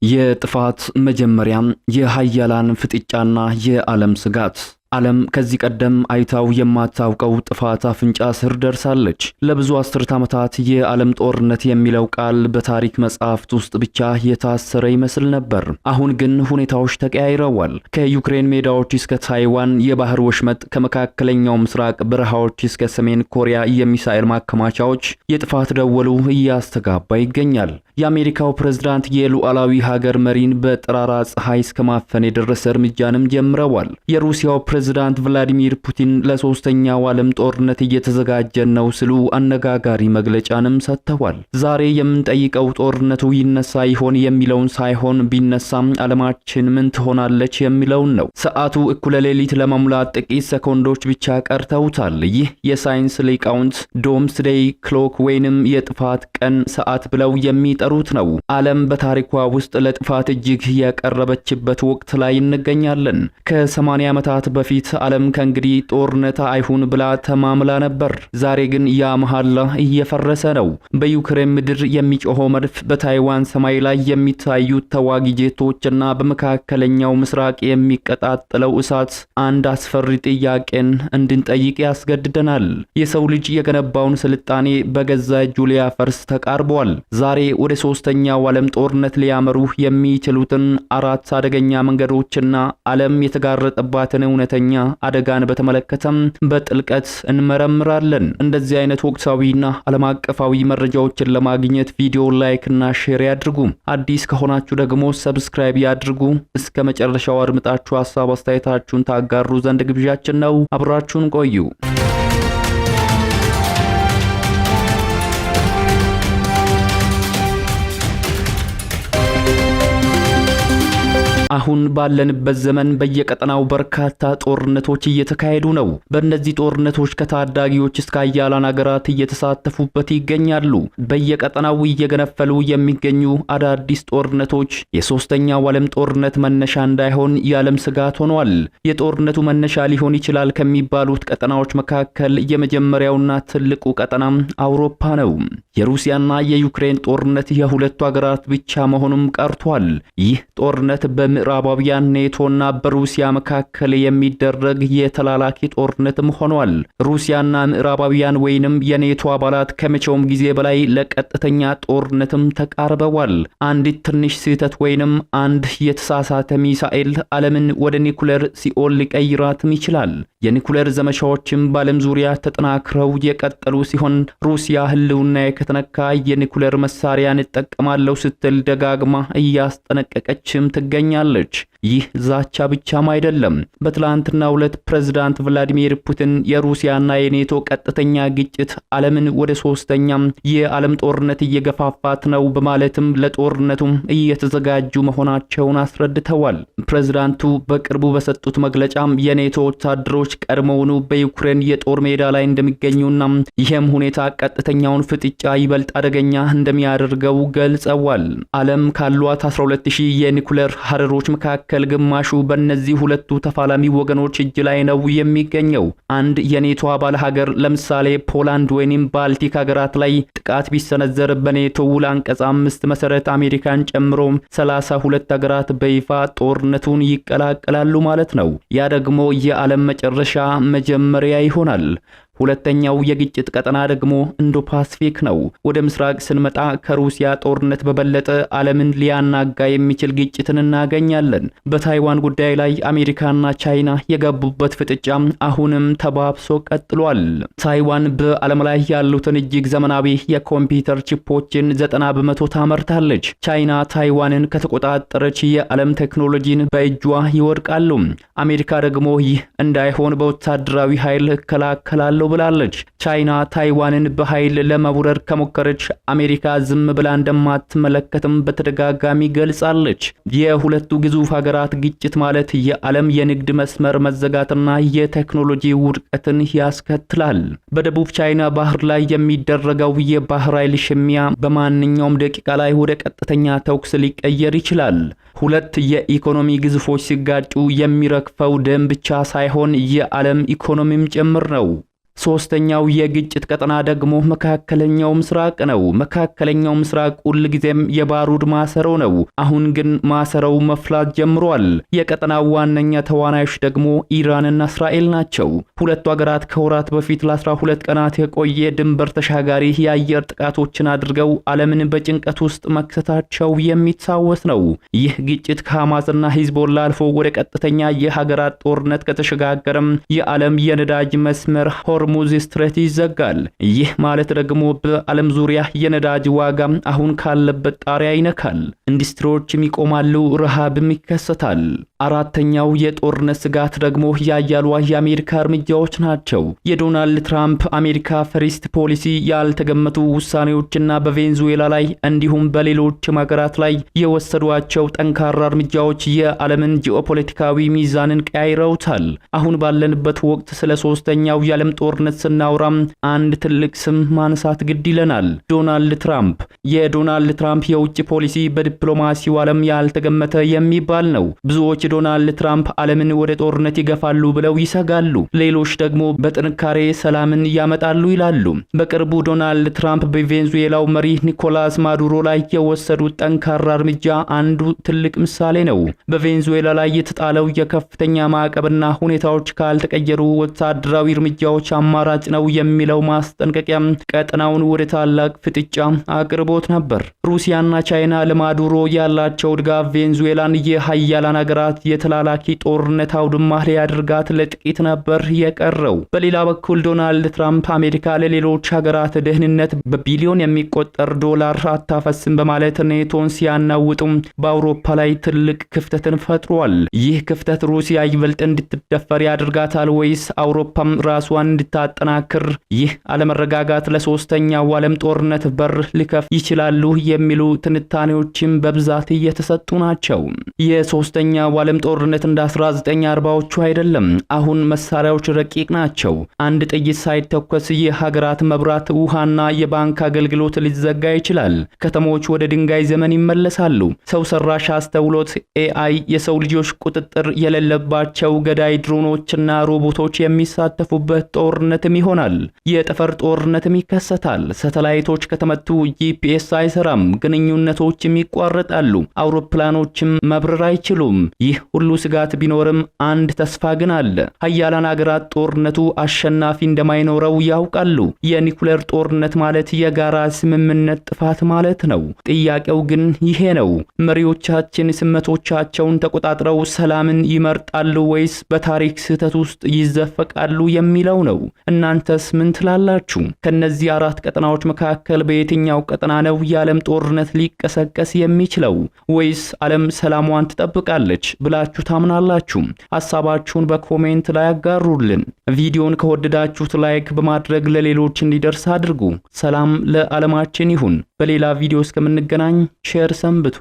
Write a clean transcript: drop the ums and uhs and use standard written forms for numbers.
የጥፋት መጀመሪያም የኃያላን ፍጥጫና የዓለም ስጋት። ዓለም ከዚህ ቀደም አይታው የማታውቀው ጥፋት አፍንጫ ስር ደርሳለች። ለብዙ አስርት ዓመታት የዓለም ጦርነት የሚለው ቃል በታሪክ መጻሕፍት ውስጥ ብቻ የታሰረ ይመስል ነበር። አሁን ግን ሁኔታዎች ተቀያይረዋል። ከዩክሬን ሜዳዎች እስከ ታይዋን የባህር ወሽመጥ፣ ከመካከለኛው ምስራቅ በረሃዎች እስከ ሰሜን ኮሪያ የሚሳኤል ማከማቻዎች የጥፋት ደወሉ እያስተጋባ ይገኛል። የአሜሪካው ፕሬዝዳንት የሉዓላዊ ሀገር መሪን በጠራራ ፀሐይ እስከ ማፈን የደረሰ እርምጃንም ጀምረዋል። የሩሲያው ፕሬዝዳንት ቭላዲሚር ፑቲን ለሶስተኛው ዓለም ጦርነት እየተዘጋጀን ነው ሲሉ አነጋጋሪ መግለጫንም ሰጥተዋል። ዛሬ የምንጠይቀው ጦርነቱ ይነሳ ይሆን የሚለውን ሳይሆን ቢነሳም ዓለማችን ምን ትሆናለች የሚለውን ነው። ሰዓቱ እኩለ ሌሊት ለመሙላት ጥቂት ሰኮንዶች ብቻ ቀርተውታል። ይህ የሳይንስ ሊቃውንት ዶምስዴይ ክሎክ ወይንም የጥፋት ቀን ሰዓት ብለው የሚጠሩት ነው። ዓለም በታሪኳ ውስጥ ለጥፋት እጅግ ያቀረበችበት ወቅት ላይ እንገኛለን። ከ80 ዓመታት በፊት ዓለም ከእንግዲህ ጦርነት አይሁን ብላ ተማምላ ነበር። ዛሬ ግን ያ መሐላ እየፈረሰ ነው። በዩክሬን ምድር የሚጮኸው መድፍ፣ በታይዋን ሰማይ ላይ የሚታዩት ተዋጊ ጄቶችና በመካከለኛው ምስራቅ የሚቀጣጠለው እሳት አንድ አስፈሪ ጥያቄን እንድንጠይቅ ያስገድደናል። የሰው ልጅ የገነባውን ስልጣኔ በገዛ እጁ ሊያፈርስ ተቃርቧል። ዛሬ ወደ ሶስተኛው ዓለም ጦርነት ሊያመሩ የሚችሉትን አራት አደገኛ መንገዶችና ዓለም የተጋረጠባትን እውነተኛ አደጋን በተመለከተም በጥልቀት እንመረምራለን። እንደዚህ አይነት ወቅታዊና ዓለም አቀፋዊ መረጃዎችን ለማግኘት ቪዲዮ ላይክ እና ሼር ያድርጉ። አዲስ ከሆናችሁ ደግሞ ሰብስክራይብ ያድርጉ። እስከ መጨረሻው አድምጣችሁ ሐሳብ አስተያየታችሁን ታጋሩ ዘንድ ግብዣችን ነው። አብራችሁን ቆዩ። አሁን ባለንበት ዘመን በየቀጠናው በርካታ ጦርነቶች እየተካሄዱ ነው። በእነዚህ ጦርነቶች ከታዳጊዎች እስከ ኃያላን ሀገራት እየተሳተፉበት ይገኛሉ። በየቀጠናው እየገነፈሉ የሚገኙ አዳዲስ ጦርነቶች የሶስተኛው ዓለም ጦርነት መነሻ እንዳይሆን የዓለም ስጋት ሆኗል። የጦርነቱ መነሻ ሊሆን ይችላል ከሚባሉት ቀጠናዎች መካከል የመጀመሪያውና ትልቁ ቀጠና አውሮፓ ነው። የሩሲያና የዩክሬን ጦርነት የሁለቱ ሀገራት ብቻ መሆኑም ቀርቷል። ይህ ጦርነት በምዕራባውያን ኔቶና በሩሲያ መካከል የሚደረግ የተላላኪ ጦርነትም ሆኗል። ሩሲያና ምዕራባውያን ወይንም የኔቶ አባላት ከመቼውም ጊዜ በላይ ለቀጥተኛ ጦርነትም ተቃርበዋል። አንዲት ትንሽ ስህተት ወይንም አንድ የተሳሳተ ሚሳኤል ዓለምን ወደ ኒኩሌር ሲኦል ሊቀይራትም ይችላል። የኒኩሌር ዘመቻዎችም በዓለም ዙሪያ ተጠናክረው የቀጠሉ ሲሆን ሩሲያ ህልውና ከተነካ የኒኩሌር መሳሪያን እጠቀማለሁ ስትል ደጋግማ እያስጠነቀቀችም ትገኛለች። ይህ ዛቻ ብቻም አይደለም። በትላንትናው ዕለት ፕሬዝዳንት ቭላዲሚር ፑቲን የሩሲያና የኔቶ ቀጥተኛ ግጭት ዓለምን ወደ ሶስተኛም የዓለም ጦርነት እየገፋፋት ነው በማለትም ለጦርነቱም እየተዘጋጁ መሆናቸውን አስረድተዋል። ፕሬዝዳንቱ በቅርቡ በሰጡት መግለጫም የኔቶ ወታደሮች ቀድሞውኑ በዩክሬን የጦር ሜዳ ላይ እንደሚገኙና ይህም ሁኔታ ቀጥተኛውን ፍጥጫ ይበልጥ አደገኛ እንደሚያደርገው ገልጸዋል። ዓለም ካሏት 12000 የኒኩሌር ሀረሮች መካከል ግማሹ በእነዚህ ሁለቱ ተፋላሚ ወገኖች እጅ ላይ ነው የሚገኘው። አንድ የኔቶ አባል ሀገር ለምሳሌ ፖላንድ ወይንም ባልቲክ ሀገራት ላይ ጥቃት ቢሰነዘር በኔቶ ውል አንቀጽ 5 መሰረት አሜሪካን ጨምሮ 32 ሀገራት በይፋ ጦርነቱን ይቀላቀላሉ ማለት ነው። ያ ደግሞ የዓለም መጨረሻ መጀመሪያ ይሆናል። ሁለተኛው የግጭት ቀጠና ደግሞ ኢንዶ ፓሲፊክ ነው። ወደ ምስራቅ ስንመጣ ከሩሲያ ጦርነት በበለጠ ዓለምን ሊያናጋ የሚችል ግጭትን እናገኛለን። በታይዋን ጉዳይ ላይ አሜሪካና ቻይና የገቡበት ፍጥጫ አሁንም ተባብሶ ቀጥሏል። ታይዋን በዓለም ላይ ያሉትን እጅግ ዘመናዊ የኮምፒውተር ቺፖችን 90% ታመርታለች። ቻይና ታይዋንን ከተቆጣጠረች የዓለም ቴክኖሎጂን በእጇ ይወድቃሉ። አሜሪካ ደግሞ ይህ እንዳይሆን በወታደራዊ ኃይል እከላከላለሁ ብላለች። ቻይና ታይዋንን በኃይል ለመውረር ከሞከረች አሜሪካ ዝም ብላ እንደማትመለከትም በተደጋጋሚ ገልጻለች። የሁለቱ ግዙፍ ሀገራት ግጭት ማለት የዓለም የንግድ መስመር መዘጋትና የቴክኖሎጂ ውድቀትን ያስከትላል። በደቡብ ቻይና ባህር ላይ የሚደረገው የባህር ኃይል ሽሚያ በማንኛውም ደቂቃ ላይ ወደ ቀጥተኛ ተኩስ ሊቀየር ይችላል። ሁለት የኢኮኖሚ ግዙፎች ሲጋጩ የሚረግፈው ደም ብቻ ሳይሆን የዓለም ኢኮኖሚም ጭምር ነው። ሶስተኛው የግጭት ቀጠና ደግሞ መካከለኛው ምስራቅ ነው። መካከለኛው ምስራቅ ሁልጊዜም የባሩድ ማሰሮ ነው። አሁን ግን ማሰሮው መፍላት ጀምሯል። የቀጠናው ዋነኛ ተዋናዮች ደግሞ ኢራንና እስራኤል ናቸው። ሁለቱ ሀገራት ከወራት በፊት ለ12 ቀናት የቆየ ድንበር ተሻጋሪ የአየር ጥቃቶችን አድርገው ዓለምን በጭንቀት ውስጥ መክተታቸው የሚታወስ ነው። ይህ ግጭት ከሐማስና ሂዝቦላ አልፎ ወደ ቀጥተኛ የሀገራት ጦርነት ከተሸጋገረም የዓለም የነዳጅ መስመር ሆርሙዝ ስትሬት ይዘጋል። ይህ ማለት ደግሞ በዓለም ዙሪያ የነዳጅ ዋጋ አሁን ካለበት ጣሪያ ይነካል። ኢንዱስትሪዎችም ይቆማሉ፣ ረሃብም ይከሰታል። አራተኛው የጦርነት ስጋት ደግሞ ያያሉ የአሜሪካ እርምጃዎች ናቸው። የዶናልድ ትራምፕ አሜሪካ ፈሪስት ፖሊሲ ያልተገመቱ ውሳኔዎችና በቬንዙዌላ ላይ እንዲሁም በሌሎች ሀገራት ላይ የወሰዷቸው ጠንካራ እርምጃዎች የዓለምን ጂኦፖለቲካዊ ሚዛንን ቀያይረውታል። አሁን ባለንበት ወቅት ስለ ሶስተኛው የዓለም ጦርነት ስናወራም አንድ ትልቅ ስም ማንሳት ግድ ይለናል፣ ዶናልድ ትራምፕ። የዶናልድ ትራምፕ የውጭ ፖሊሲ በዲፕሎማሲው ዓለም ያልተገመተ የሚባል ነው። ብዙዎች ዶናልድ ትራምፕ ዓለምን ወደ ጦርነት ይገፋሉ ብለው ይሰጋሉ። ሌሎች ደግሞ በጥንካሬ ሰላምን ያመጣሉ ይላሉ። በቅርቡ ዶናልድ ትራምፕ በቬንዙዌላው መሪ ኒኮላስ ማዱሮ ላይ የወሰዱት ጠንካራ እርምጃ አንዱ ትልቅ ምሳሌ ነው። በቬንዙዌላ ላይ የተጣለው የከፍተኛ ማዕቀብና ሁኔታዎች ካልተቀየሩ ወታደራዊ እርምጃዎች አማራጭ ነው የሚለው ማስጠንቀቂያ ቀጠናውን ወደ ታላቅ ፍጥጫ አቅርቦት ነበር። ሩሲያና ቻይና ለማዱሮ ያላቸው ድጋፍ ቬንዙዌላን የሀያላን ሀገራት የተላላኪ ጦርነት አውድማ ሊያደርጋት ለጥቂት ነበር የቀረው። በሌላ በኩል ዶናልድ ትራምፕ አሜሪካ ለሌሎች ሀገራት ደህንነት በቢሊዮን የሚቆጠር ዶላር አታፈስም በማለት ኔቶን ሲያናውጡም በአውሮፓ ላይ ትልቅ ክፍተትን ፈጥሯል። ይህ ክፍተት ሩሲያ ይበልጥ እንድትደፈር ያደርጋታል ወይስ አውሮፓም ራሷን እንድታጠናክር? ይህ አለመረጋጋት ለሶስተኛው ዓለም ጦርነት በር ሊከፍት ይችላሉ የሚሉ ትንታኔዎችም በብዛት እየተሰጡ ናቸው። የሶስተኛው ዓለም ጦርነት እንደ 1940ዎቹ አይደለም። አሁን መሳሪያዎች ረቂቅ ናቸው። አንድ ጥይት ሳይተኮስ የሀገራት መብራት፣ ውሃና የባንክ አገልግሎት ሊዘጋ ይችላል። ከተሞች ወደ ድንጋይ ዘመን ይመለሳሉ። ሰው ሰራሽ አስተውሎት ኤአይ የሰው ልጆች ቁጥጥር የሌለባቸው ገዳይ ድሮኖችና ሮቦቶች የሚሳተፉበት ጦርነትም ይሆናል። የጠፈር ጦርነትም ይከሰታል። ሳተላይቶች ከተመቱ ጂፒኤስ አይሰራም፣ ግንኙነቶችም ይቋረጣሉ፣ አውሮፕላኖችም መብረር አይችሉም። ይህ ሁሉ ስጋት ቢኖርም አንድ ተስፋ ግን አለ። ሀያላን ሀገራት ጦርነቱ አሸናፊ እንደማይኖረው ያውቃሉ። የኒኩሌር ጦርነት ማለት የጋራ ስምምነት ጥፋት ማለት ነው። ጥያቄው ግን ይሄ ነው። መሪዎቻችን ስመቶቻቸውን ተቆጣጥረው ሰላምን ይመርጣሉ ወይስ በታሪክ ስህተት ውስጥ ይዘፈቃሉ የሚለው ነው። እናንተስ ምን ትላላችሁ? ከነዚህ አራት ቀጠናዎች መካከል በየትኛው ቀጠና ነው የዓለም ጦርነት ሊቀሰቀስ የሚችለው? ወይስ ዓለም ሰላሟን ትጠብቃለች ብላችሁ ታምናላችሁ? ሐሳባችሁን በኮሜንት ላይ አጋሩልን። ቪዲዮን ከወደዳችሁት ላይክ በማድረግ ለሌሎች እንዲደርስ አድርጉ። ሰላም ለዓለማችን ይሁን። በሌላ ቪዲዮ እስከምንገናኝ ሼር ሰንብቱ።